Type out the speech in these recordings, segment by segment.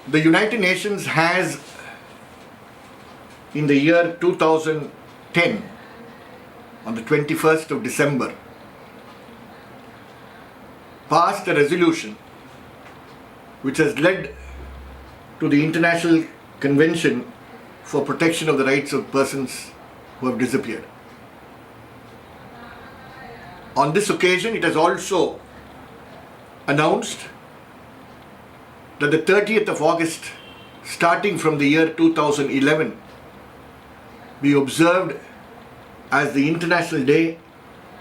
The United Nations has, in the year 2010, on the 21st of December, passed a resolution which has led to the International Convention for Protection of the Rights of Persons who have disappeared. On this occasion, it has also announced that the 30th of August, starting from the year 2011, be observed as the International Day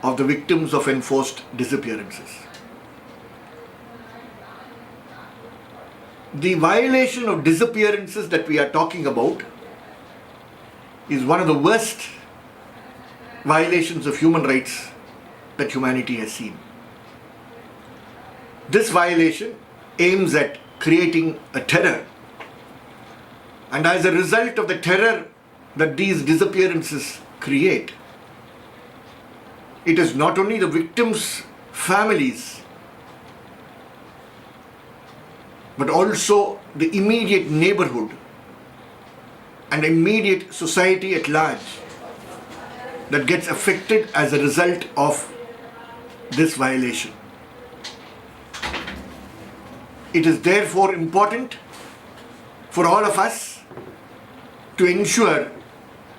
of the Victims of Enforced Disappearances. The violation of disappearances that we are talking about is one of the worst violations of human rights that humanity has seen. This violation aims at creating a terror, and as a result of the terror that these disappearances create, it is not only the victims' families but also the immediate neighborhood and immediate society at large that gets affected as a result of this violation. It is therefore important for all of us to ensure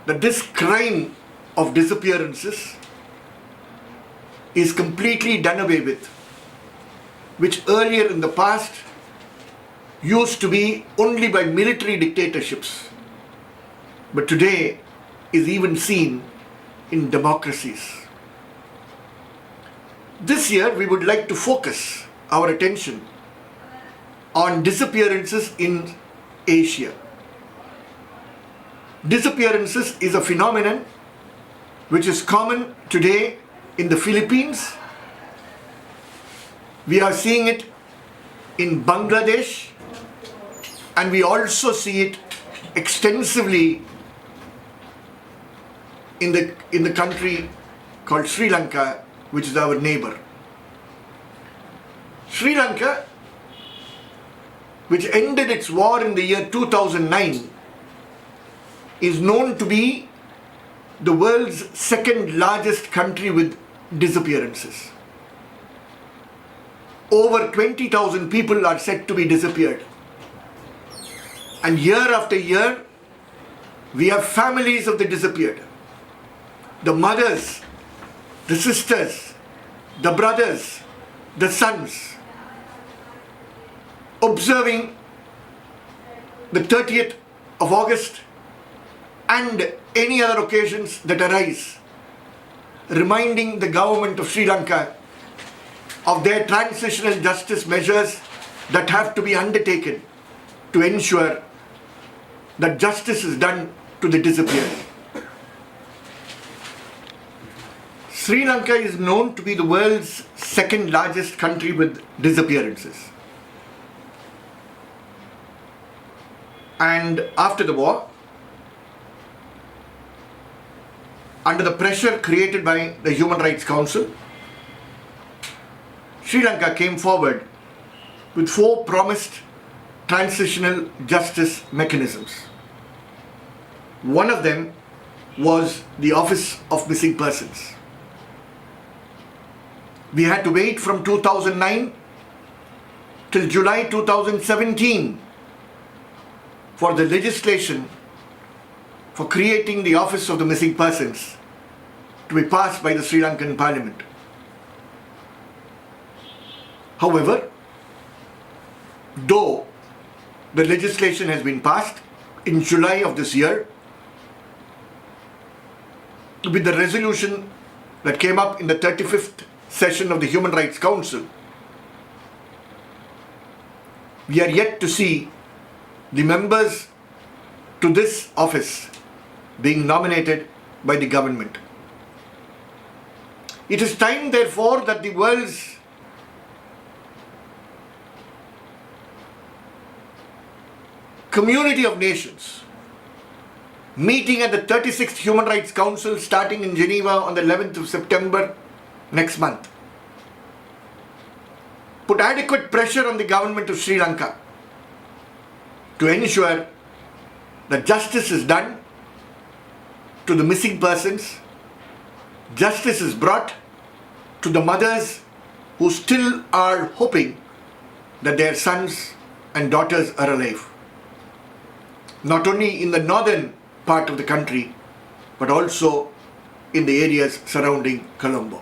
that this crime of disappearances is completely done away with, which earlier in the past used to be only by military dictatorships, but today is even seen in democracies. This year we would like to focus our attention on disappearances in Asia. Disappearances is a phenomenon which is common today in the Philippines. We are seeing it in Bangladesh, and we also see it extensively in the country called Sri Lanka, which is our neighbor. Sri Lanka, which ended its war in the year 2009, is known to be the world's second largest country with disappearances. Over 20,000 people are said to be disappeared. And year after year, we have families of the disappeared. The mothers, the sisters, the brothers, the sons, observing the 30th of August and any other occasions that arise, reminding the government of Sri Lanka of their transitional justice measures that have to be undertaken to ensure that justice is done to the disappeared. Sri Lanka is known to be the world's second largest country with disappearances. And after the war, under the pressure created by the Human Rights Council, Sri Lanka came forward with 4 promised transitional justice mechanisms. One of them was the Office of Missing Persons. We had to wait from 2009 till July 2017 for the legislation for creating the Office of the Missing Persons to be passed by the Sri Lankan Parliament. However, though the legislation has been passed in July of this year, with the resolution that came up in the 35th session of the Human Rights Council, we are yet to see the members to this office being nominated by the government. It is time, therefore, that the world's community of nations, meeting at the 36th Human Rights Council starting in Geneva on the 11th of September next month, put adequate pressure on the government of Sri Lanka to ensure that justice is done to the missing persons, justice is brought to the mothers who still are hoping that their sons and daughters are alive. Not only in the northern part of the country, but also in the areas surrounding Colombo.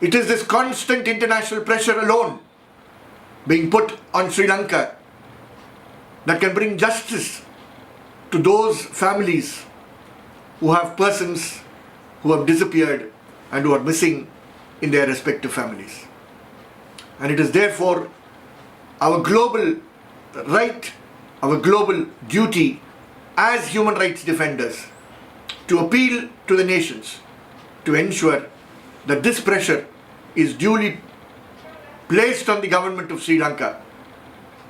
It is this constant international pressure alone being put on Sri Lanka that can bring justice to those families who have persons who have disappeared and who are missing in their respective families. And it is therefore our global right, our global duty as human rights defenders to appeal to the nations to ensure that this pressure is duly placed on the government of Sri Lanka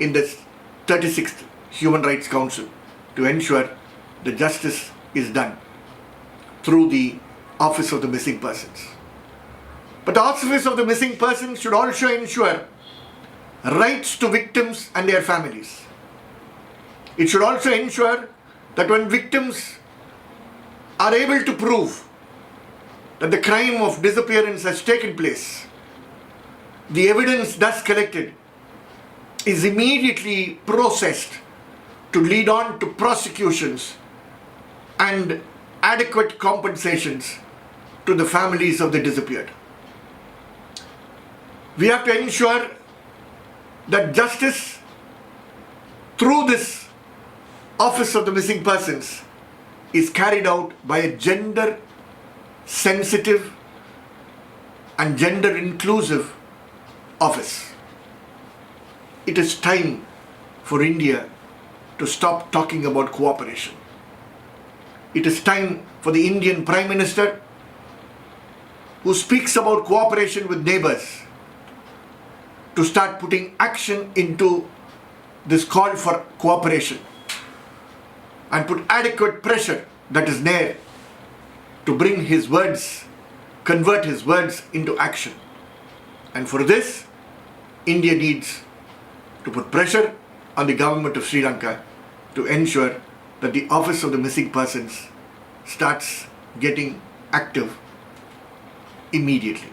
in this 36th Human Rights Council to ensure that justice is done through the Office of the Missing Persons. But the Office of the Missing Persons should also ensure rights to victims and their families. It should also ensure that when victims are able to prove that the crime of disappearance has taken place, the evidence thus collected is immediately processed to lead on to prosecutions and adequate compensations to the families of the disappeared. We have to ensure that justice through this Office of the Missing Persons is carried out by a gender sensitive and gender inclusive office. It is time for India to stop talking about cooperation. It is time for the Indian Prime Minister, who speaks about cooperation with neighbors, to start putting action into this call for cooperation and put adequate pressure that is there to bring his words, convert his words into action. And for this, India needs to put pressure on the government of Sri Lanka to ensure that the Office of the Missing Persons starts getting active immediately.